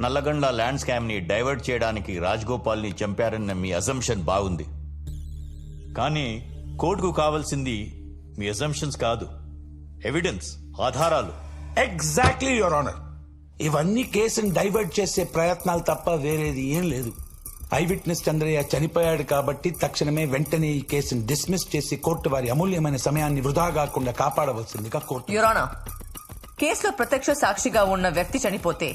Nallagandla land scam ని divert చేయడానికి రాజగోపాల్ ని చంపారన్న మీ అజంప్షన్ బాగుంది. కానీ కోర్టుకు కావాల్సింది మీ అజంప్షన్స్ కాదు, ఎవిడెన్స్, ఆధారాలు. Exactly your honour. ఇవన్నీ కేసుని డైవర్ట్ చేసే ప్రయత్నాలు తప్ప వేరేది ఏం లేదు. ఐ విట్నెస్ చంద్రయ్య చనిపోయాడు కాబట్టి తక్షణమే వెంటనే ఈ కేసును డిస్మిస్ చేసి కోర్టు వారి అమూల్యమైన సమయాన్ని వృధా కాకుండా కాపాడవలసిందిగా కోర్టు. యువర్ ఆనర్, కేసులో ప్రత్యక్ష సాక్షిగా ఉన్న వ్యక్తి చనిపోతే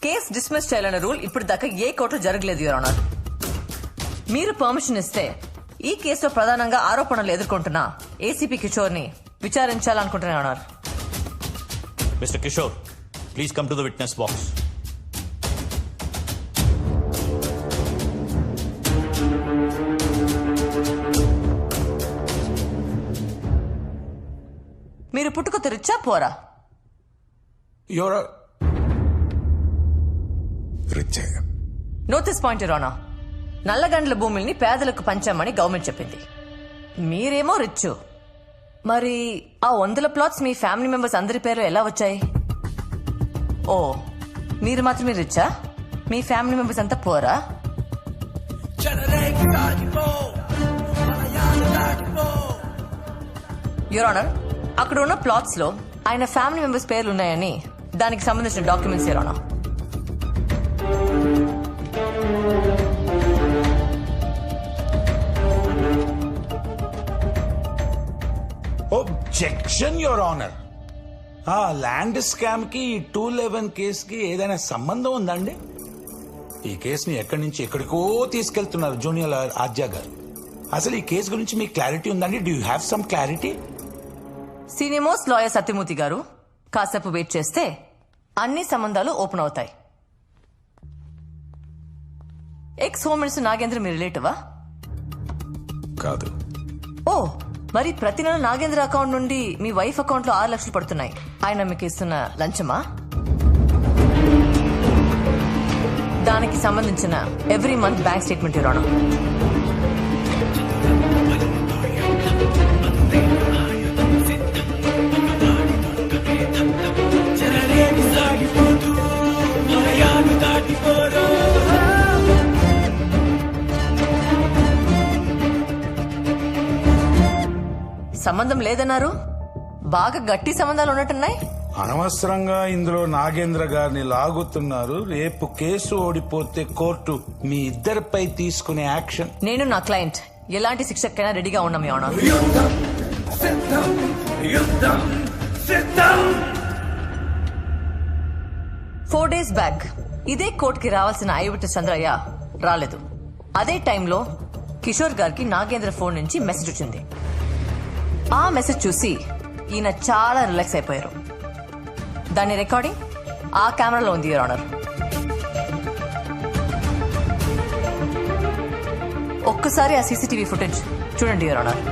కేసు డిస్మిస్ చేయాలన్న రూల్ ఇప్పుడు దాకా ఏ కోర్టు జరగలేదు యువర్ ఆనర్. మీరు పర్మిషన్ ఇస్తే ఈ కేసులో ప్రధానంగా ఆరోపణలు ఎదుర్కొంటున్న ఏసీపీ కిషోర్ ని విచారించాలనుకుంటున్నాను your honour. Mister Kishore, please come to the witness box. మీరు పుట్టుక తెరిచా పోరా? Your notice point your honour. Nallagandla భూముల్ని పేదలకు పంచామని గవర్నమెంట్ చెప్పింది. మీరేమో రిచ్. మరి ఆ 100 ప్లాట్స్ మీ ఫ్యామిలీ మెంబర్స్ అందరి పేరు ఎలా వచ్చాయి? ఓ, మీరు మాత్రమే రిచ్చా? మీ ఫ్యామిలీ మెంబర్స్ అంతా పోరా? యువర్ ఆనర్, అక్కడ ఉన్న ప్లాట్స్ లో ఆయన ఫ్యామిలీ మెంబర్స్ పేర్లు ఉన్నాయని దానికి సంబంధించిన documents your honour. Objection your honour. ఆ ల్యాండ్ స్కామ్ కి 211 కేసుకి ఏదైనా సంబంధం ఉందండి? ఈ కేసుని ఎక్కడి నుంచి ఎక్కడికో తీసుకెళ్తున్నారు జూనియర్ లాయర్ ఆద్య గారు. అసలు ఈ కేసు గురించి మీకు క్లారిటీ ఉందండి? Do you have some clarity? Senior most lawyer Satyamurthy గారు, కాసేపు వెయిట్ చేస్తే అన్ని సంబంధాలు ఓపెన్ అవుతాయి. ఎక్స్ హోమ్ మినిస్టర్ నాగేంద్ర మీ రిలేటివా? కాదు. ఓ, మరి ప్రతి నెల నాగేంద్ర అకౌంట్ నుండి మీ వైఫ్ అకౌంట్ లో 6 లక్షలు పడుతున్నాయి. ఆయన మీకు ఇస్తున్న లంచమా? దానికి సంబంధించిన ఎవ్రీ మంత్ బ్యాంక్ స్టేట్మెంట్ ఇవ్వడం. సంబంధం లేదన్నారు. బాగా గట్టి సంబంధాలు ఉన్నట్టున్నాయి. అనవసరంగా ఇందులో నాగేంద్ర గారిని లాగుతున్నారు. రేపు కేసు ఓడిపోతే కోర్టు మీ ఇద్దరిపై తీసుకునే యాక్షన్. నేను నా క్లయింట్ ఎలాంటి శిక్షకైనా రెడీగా ఉన్నాం మీ ఆనర్. 4 days బ్యాక్ ఇదే కోర్టుకి రావాల్సిన ఐ విట్నెస్ చంద్రయ్య రాలేదు. అదే టైంలో కిషోర్ గారికి నాగేంద్ర ఫోన్ నుంచి మెసేజ్ వచ్చింది. ఆ మెసేజ్ చూసి ఈయన చాలా రిలాక్స్ అయిపోయారు. దాని రికార్డింగ్ ఆ కెమెరాలో ఉంది యువర్ ఆనర్. ఒక్కసారి ఆ సీసీటీవీ ఫుటేజ్ చూడండి యువర్ ఆనర్.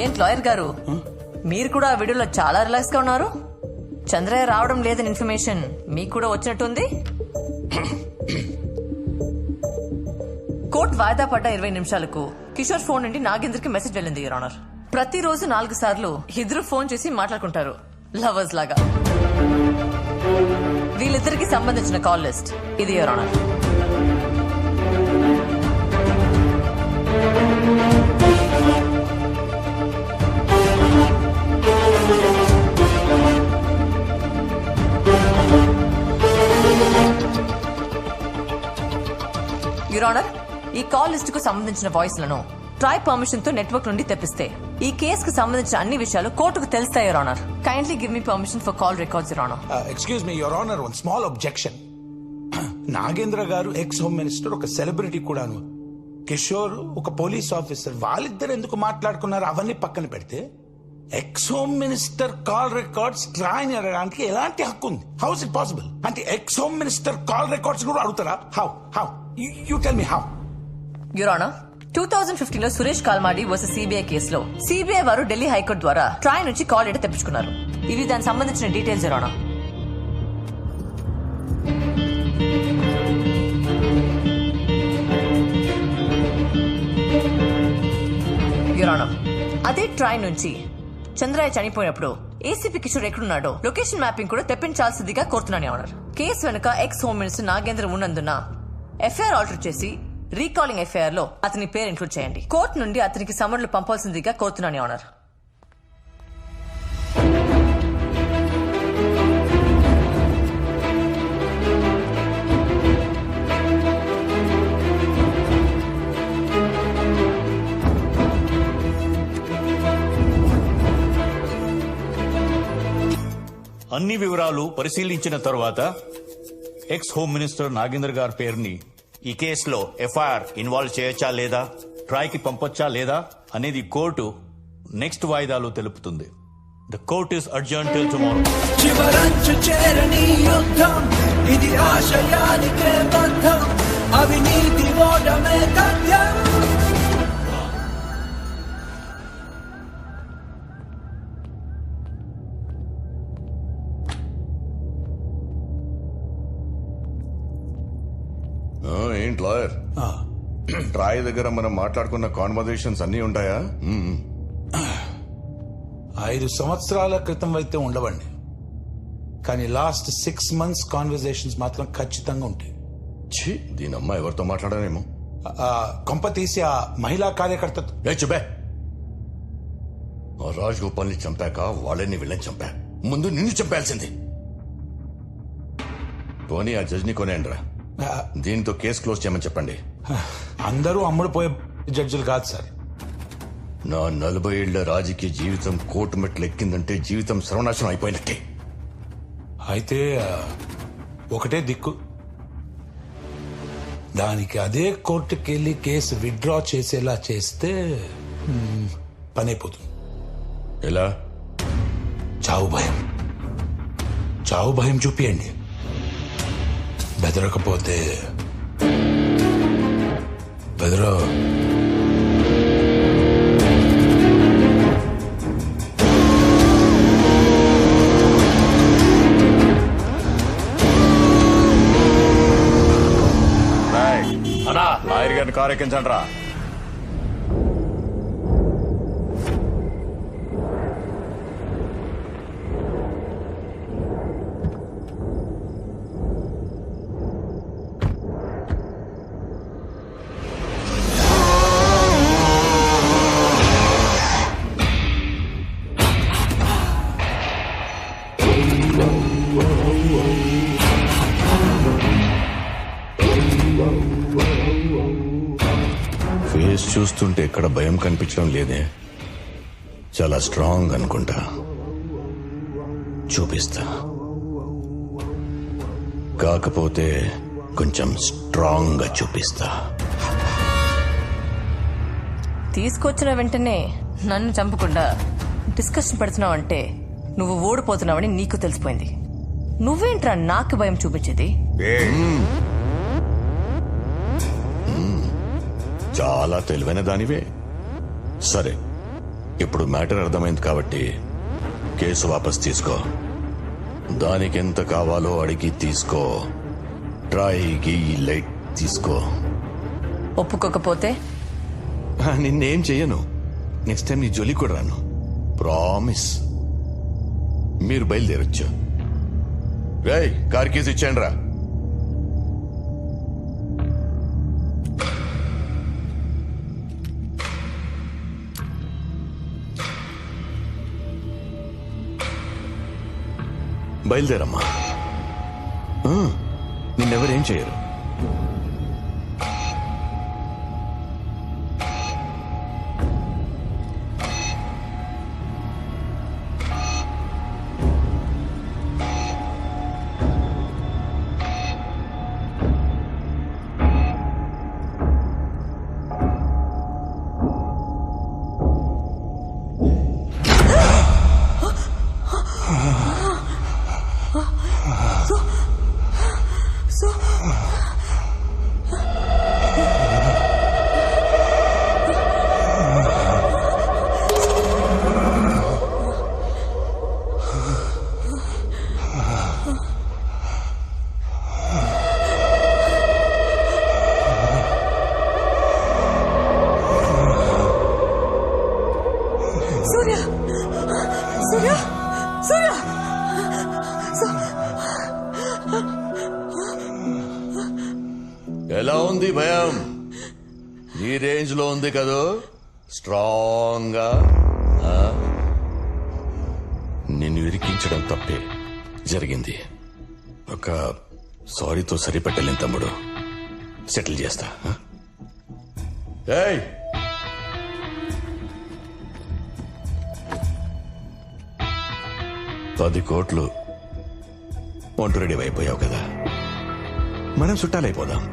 ఏంటి లాయర్ గారు, మీరు కూడా ఆ వీడియోలో చాలా రిలాక్స్ గా ఉన్నారు. చంద్రయ్య రావడం లేదని ఇన్ఫర్మేషన్ మీకు కూడా వచ్చినట్టుంది. కోర్టు వాయిదా పడ్డ 20 నిమిషాలకు కిషోర్ ఫోన్ నుండి నాగేంద్రకి మెసేజ్ వెళ్ళింది యువర్ ఆనర్. ప్రతిరోజు 4 సార్లు ఇద్దరు ఫోన్ చేసి మాట్లాడుకుంటారు లవర్స్ లాగా. వీళ్ళిద్దరికి సంబంధించిన కాల్ లిస్ట్ ఇది యువర్ ఆనర్. యువర్ ఆనర్, ఈ కాల్ లిస్ట్ కు సంబంధించిన వాయిస్ లను ట్రై పర్మిషన్ తో నెట్వర్క్ నుండి తెప్పిస్తే ఈ కేసుకు సంబంధించిన అన్ని విషయాలు కోర్టుకు తెలుస్తాయి your honour. Kindly give me permission for call records your honour. Excuse me your honour, one small objection. Nagendra గారు ఎక్స్ హోమ్ మినిస్టర్, ఒక సెలబ్రిటీ కూడాను. కిషోర్ ఒక పోలీస్ ఆఫీసర్. వాళ్ళిద్దరు ఎందుకు మాట్లాడుకున్నారు అవన్నీ పక్కన పెడితే ex home minister call records TRAI అడగడానికి ఎలాంటి హక్కు ఉంది? How is it possible? అంటే ex home minister call records కూడా అడుగుతారా? How you tell me how? Your honour, 2015 లో సురేష్ కాల్మాడి వర్సెస్ సిబిఐ కేసులో సిబిఐ వారు ఢిల్లీ హైకోర్టు ద్వారా ట్రాయ్ నుంచి కాల్ డేటా తెప్పించుకున్నారు. ఇవి దానికి సంబంధించిన డీటెయిల్స్ యువర్ ఆనర్. అదే ట్రైన్ నుంచి చంద్రయ్య చనిపోయినప్పుడు ఏసీపీ కిషోర్ ఎక్కడున్నాడో లొకేషన్ మ్యాపింగ్ కూడా తెప్పించాల్సిందిగా కోరుతున్నాను ఆనర్. కేసు వెనుక ఎక్స్ హోమ్ మినిస్టర్ నాగేంద్ర ఉన్నందున ఎఫ్ఐఆర్ ఆల్టర్ చేసి రీకాలింగ్ ఎఫ్ఐఆర్ లో అతని పేరు ఇంక్లూడ్ చేయండి. కోర్టు నుండి అతనికి సమన్లు పంపాల్సిందిగా కోరుతున్నాను ఆనర్. అన్ని వివరాలు పరిశీలించిన తర్వాత ఎక్స్ హోమ్ మినిస్టర్ నాగేంద్ర గారి పేరుని ఈ కేసులో ఎఫ్ఐఆర్ ఇన్వాల్వ్ చేయొచ్చా లేదా, ట్రాయ్కి పంపొచ్చా లేదా అనేది కోర్టు నెక్స్ట్ వాయిదాలో తెలుపుతుంది. The court is adjourn till tomorrow. చివరంచు చేరని యుద్ధం ఇది, ఆశయానికే బద్ధం, అవినీతి ఓటమే తథ్యం. ఏంటి లాయర్, ట్రాయ్ దగ్గర మనం మాట్లాడుకున్న కాన్వర్జేషన్స్ అన్నీ ఉంటాయా? 5 సంవత్సరాల క్రితం అయితే ఉండవండి, కానీ లాస్ట్ 6 months కాన్వర్జేషన్స్ మాత్రం ఖచ్చితంగా ఉంటాయి. ఛీ, దీనమ్మ ఎవరితో మాట్లాడానేమో. కొంప తీసి ఆ మహిళా కార్యకర్త చెప్పే, రాజ్ గోపాల్ని చంపాక వాళ్ళని వీళ్ళని చంపా, ముందు నిన్ను చంపాల్సింది. పోనీ ఆ జడ్జిని కొనేయండిరా, దీంతో కేసు క్లోజ్ చేయమని చెప్పండి. అందరూ అమ్ముడుపోయే జడ్జిలు కాదు సార్. నా 40 ఏళ్ల రాజకీయ జీవితం కోర్టు మెట్లు ఎక్కిందంటే జీవితం సర్వనాశనం అయిపోయినట్టే. అయితే ఒకటే దిక్కు, దానికి అదే కోర్టుకి వెళ్ళి కేసు విత్డ్రా చేసేలా చేస్తే పని అయిపోతుంది. ఎలా? చావు భయం, చావు భయం చూపియండి. బెదరకపోతే బెదరో. లాయర్ గారిని కారు ఎక్కించండి రా. ఫేస్ చూస్తుంటే ఎక్కడ భయం కనిపించడం లేదే, చాలా స్ట్రాంగ్ అనుకుంటా. చూపిస్తా, కాకపోతే కొంచెం స్ట్రాంగ్ గా చూపిస్తా. తీసుకొచ్చిన వెంటనే నన్ను చంపకుండా డిస్కషన్ పెడుతున్నావంటే నువ్వు ఓడిపోతున్నావని నీకు తెలిసిపోయింది. నువ్వేంట్రా నాకు భయం చూపించేది? చాలా తెలివైన దానివే. సరే, ఇప్పుడు మ్యాటర్ అర్థమైంది కాబట్టి కేసు వాపస్ తీసుకో. దానికి ఎంత కావాలో అడిగి తీసుకో. ట్రైకి లైట్ తీసుకో. ఒప్పుకోకపోతే నిన్నేం చెయ్యను. నెక్స్ట్ టైం నీ జోలి కూడా రాను, ప్రామిస్. మీరు బయలుదేరొచ్చు. రేయ్, కార్ కీస్ ఇచ్చేయండి రా. బయలుదేరమ్మా, నిన్నెవరేం చేయరు. So సూర్య సూర్య సూర్య ఎలా ఉంది భయం? ఈ రేంజ్ లో ఉంది కదూ, స్ట్రాంగ్ గా. నిన్ను ఇరికించడం తప్పే జరిగింది. ఒక సారీతో సరిపెట్టలేని తమ్ముడు, సెటిల్ చేస్తా. ఏయ్, 10 కోట్లు వంట రెడీ అయిపోయావు కదా, మనం చుట్టాలైపోదాం.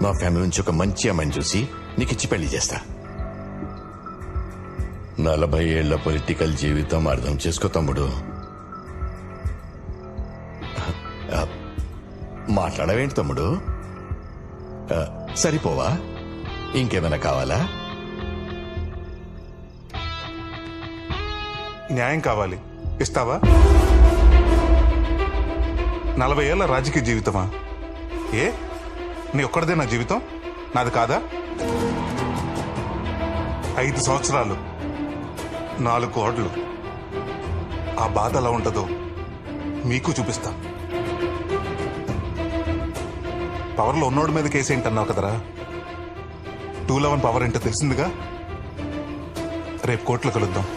మా ఫ్యామిలీ నుంచి ఒక మంచి అమ్మాయిని చూసి నీకిచ్చి పెళ్లి చేస్తా. 40 ఏళ్ల పొలిటికల్ జీవితం అర్థం చేసుకో తమ్ముడు. మాట్లాడవేంటి తమ్ముడు? సరిపోవా? ఇంకేమైనా కావాలా? న్యాయం కావాలి, ఇస్తావా? 40 ఏళ్ల రాజకీయ జీవితమా? ఏ నీ ఒక్కడిదే నా జీవితం, నాది కాదా? 5 సంవత్సరాలు, 4 కోట్లు. ఆ బాధ ఎలా ఉంటుందో మీకు చూపిస్తా. పవర్లో ఉన్నోడి మీద కేసు ఏంటన్నావు కదరా, 211 పవర్ ఏంటో తెలిసిందిగా. రేపు కోర్టులో కలుద్దాం.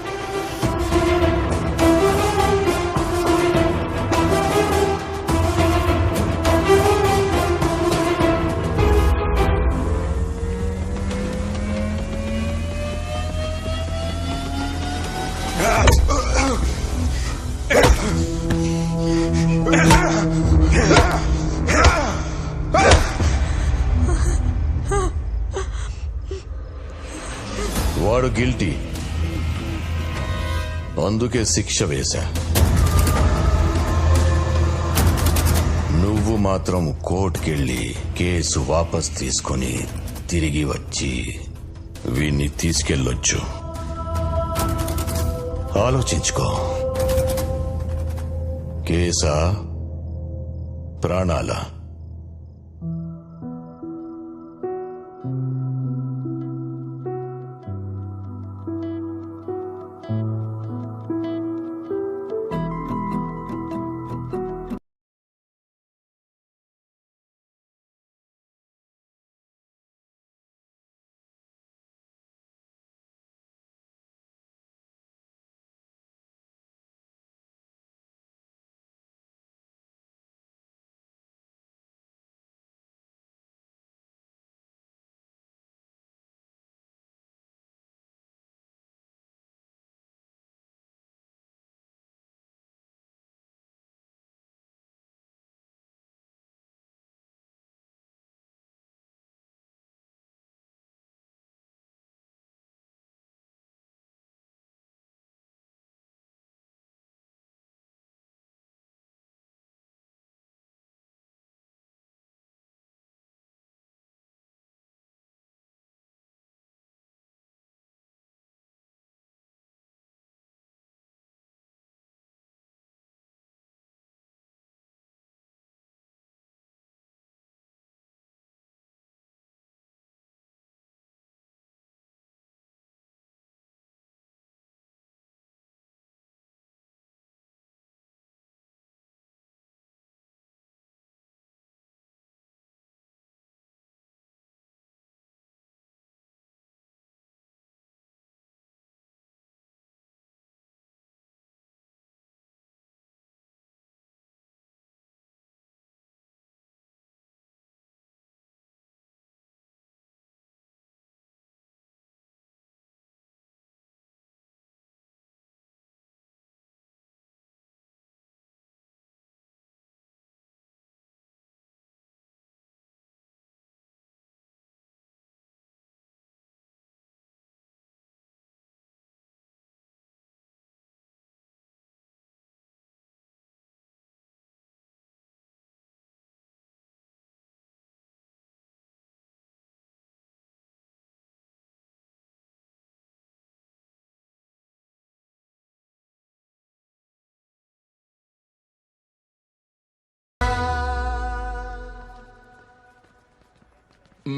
వాడు గిల్టీ, అందుకే శిక్ష వేశా. నువ్వు మాత్రం కోర్టుకెళ్ళి కేసు వాపస్ తీసుకొని తిరిగి వచ్చి వీణ్ణి తీసుకెళ్ళొచ్చు. ఆలోచించుకో. కేసా, ప్రాణాలా?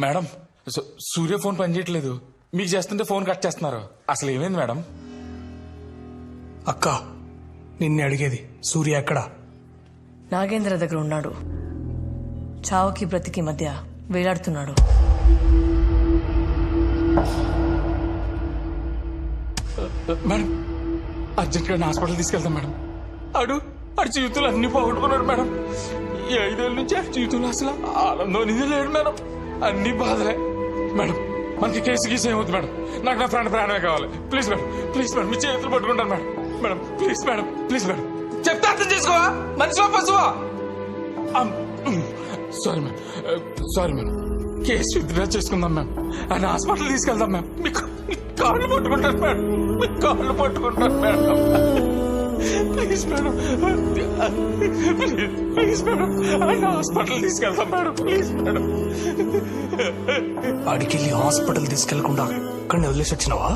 మేడం, సూర్య ఫోన్ పనిచేయట్లేదు. మీకు చేస్తుంటే ఫోన్ కట్ చేస్తున్నారు. అసలు ఏమైంది మేడం? అక్క నిన్నే అడిగేది, సూర్య ఎక్కడా? నాగేంద్ర దగ్గర ఉన్నాడు. చావుకి బ్రతికి మధ్య వేలాడుతున్నాడు. మేడం అర్జెంట్ గా హాస్పిటల్ తీసుకెళ్తాం మేడం. ఆడు జీవితంలో అన్ని పోగొట్టుకున్నాడు మేడం. ఈ 5 ఏళ్ళ నుంచి ఆడి జీవితంలో అసలు ఆనందం అనేది లేడు మేడం. అన్ని బాధలే మేడం. మనకి కేసు గీసు ఏమవుతుంది మేడం? నాకు నా ప్రాణమే కావాలి. ప్లీజ్ మేడం, ప్లీజ్ మేడం, మీ చేతులు పట్టుకుంటాను madam. Madam please madam, please madam, చెప్తే అర్థం చేసుకోవా? మనిషివా పశువా? Sorry madam, sorry madam. Case withdraw చేసుకుందాం మ్యామ్. ఆయన హాస్పిటల్ తీసుకెళ్దాం మ్యామ్. మీకు కాళ్ళు పట్టుకుంటాను మేడం, మీకు కాళ్ళు పట్టుకుంటాను madam. Please madam, please madam, ఆయన హాస్పిటల్ తీసుకెళ్తాం మేడం. Please madam. ఆడికెళ్ళి హాస్పిటల్ తీసుకెళ్లకుండా అక్కడిని వదిలేసి వచ్చినావా?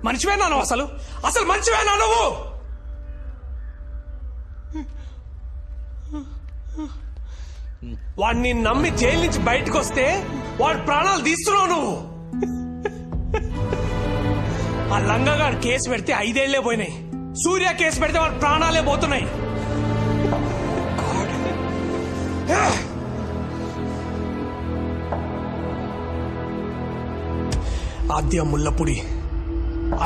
మనిషివేనా నువ్వు? అసలు మనిషివేనా నువ్వు? వాడిని నమ్మి జైలు నుంచి బయటకు వస్తే వాడి ప్రాణాలు తీస్తున్నావు నువ్వు. ఆ లంగగాడు కేసు పెడితే 5 ఏళ్లే పోయినాయి. సూర్య కేసు పెడితే వాడి ప్రాణాలే పోతున్నాయి. Adya Mullapudi,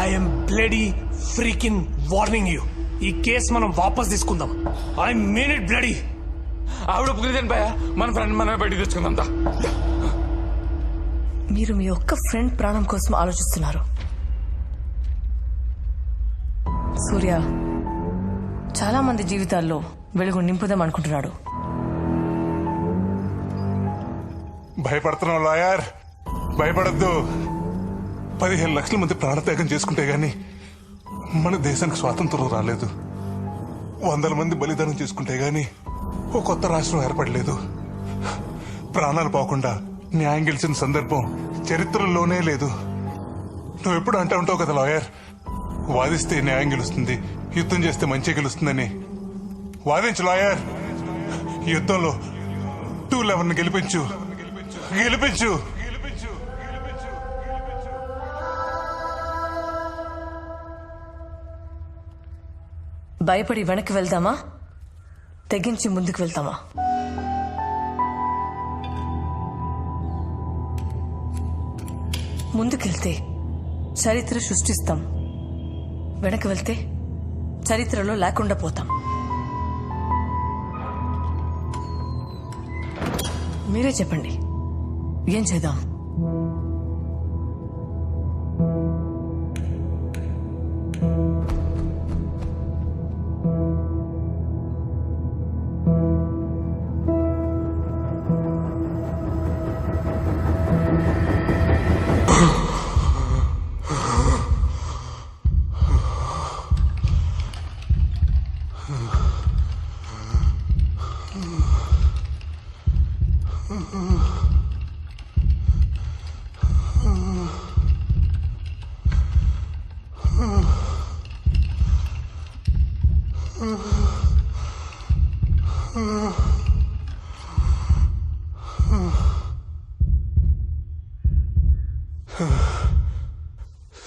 I'm bloody freaking warning you. ఈ కేసు మనం వాపస్ తీసుకుందాం. I mean it bloody. ఆవిడ ఒప్పుకుంది భయ, మన ఫ్రెండ్ మనమే బయటికి తెచ్చుకుందాం. మీరు మీ ఒక్క ఫ్రెండ్ ప్రాణం కోసం ఆలోచిస్తున్నారు. సూర్య చాలా మంది జీవితాల్లో వెలుగు నింపుదాం అనుకుంటున్నాడు. భయపడుతున్నావు లాయర్, భయపడద్దు. 15 లక్షల మంది ప్రాణత్యాగం చేసుకుంటే గాని మన దేశానికి స్వాతంత్రం రాలేదు. 100 మంది బలిదానం చేసుకుంటే గాని ఓ కొత్త రాష్ట్రం ఏర్పడలేదు. ప్రాణాలు పోకుండా న్యాయం గెలిచిన సందర్భం చరిత్రలోనే లేదు. నువ్వు ఎప్పుడు అంటూ ఉంటావు కదా లాయర్, వాదిస్తే న్యాయం గెలుస్తుంది, యుద్ధం చేస్తే మంచి గెలుస్తుందని. వాదించు లాయర్, యుద్ధంలో 211 గెలిపించు, గెలిపించు. భయపడి వెనక్కి వెళ్దామా, తెగించి ముందుకు వెళ్తామా? ముందుకెళ్తే చరిత్ర సృష్టిస్తాం, వెనక్కి వెళ్తే చరిత్రలో లేకుండా పోతాం. మీరే చెప్పండి, ఏం చేద్దాం?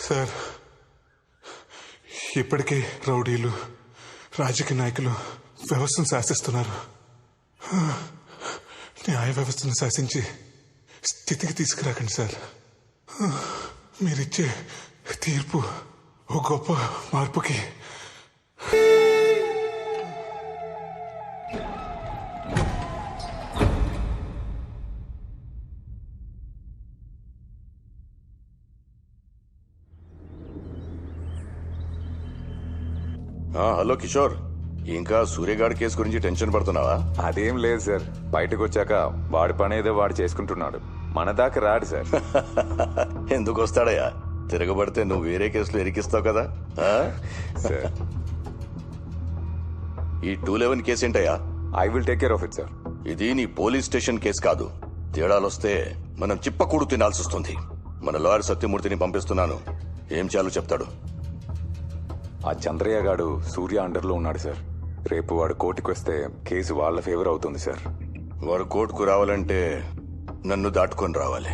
సార్, ఇప్పటికే రౌడీలు, రాజకీయ నాయకులు వ్యవస్థను శాసిస్తున్నారు. న్యాయ వ్యవస్థను శాసించి స్థితికి తీసుకురాకండి సార్. మీరిచ్చే తీర్పు ఓ గొప్ప మార్పుకి. హలో కిషోర్, ఇంకా సూర్యగాడి కేసు గురించి టెన్షన్ పడుతున్నావా? అదేం లేదు సార్, బయటకు వచ్చాక వాడి పని ఏదో వాడు చేసుకుంటున్నాడు. మన దాకా రాడు సార్. ఎందుకు వస్తాడయ్యా? తిరగబడితే నువ్వు వేరే కేసులో ఇరికిస్తావు కదా. సార్, ఈ 211 కేసు ఏంటయ్యా? I will take care of it sir. ఇది నీ పోలీస్ స్టేషన్ కేసు కాదు. తేడాలొస్తే మనం చిప్పకూడు తినాల్సి వస్తుంది. మన లాయర్ సత్యమూర్తిని పంపిస్తున్నాను, ఏం చేయాలో చెప్తాడు. ఆ చంద్రయ్య గాడు సూర్య అండర్లో ఉన్నాడు సార్. రేపు వాడు కోర్టుకు వస్తే కేసు వాళ్ళ ఫేవర్ అవుతుంది సార్. వాడు కోర్టుకు రావాలంటే నన్ను దాటుకొని రావాలి.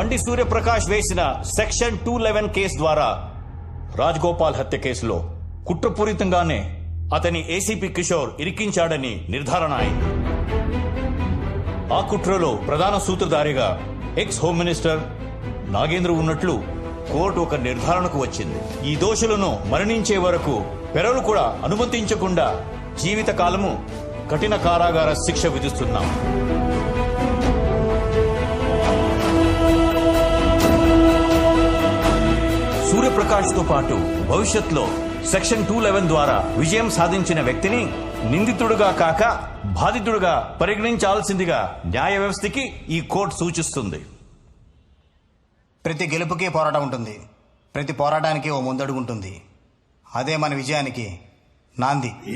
బండి సూర్యప్రకాష్ వేసిన సెక్షన్ 211 కేసు ద్వారా రాజగోపాల్ హత్య కేసులో కుట్రపూరితంగానే అతని ఏసీపీ కిషోర్ ఇరికించాడని నిర్ధారణ అయింది. ఆ కుట్రలో ప్రధాన సూత్రధారిగా ఎక్స్ హోమ్ మినిస్టర్ నాగేంద్ర ఉన్నట్లు కోర్టు ఒక నిర్ధారణకు వచ్చింది. ఈ దోషులను మరణించే వరకు పెరలు కూడా అనుమతించకుండా జీవితకాలము కఠిన కారాగార శిక్ష విధిస్తున్నాం. సూర్యప్రకాష్ తో పాటు భవిష్యత్తులో సెక్షన్ 211 ద్వారా విజయం సాధించిన వ్యక్తిని నిందితుడుగా కాక బాధితుడుగా పరిగణించాల్సిందిగా న్యాయ వ్యవస్థకి ఈ కోర్టు సూచిస్తుంది. ప్రతి గెలుపుకి పోరాటం ఉంటుంది, ప్రతి పోరాటానికి ఓ ముందడుగు ఉంటుంది. అదే మన విజయానికి నాంది.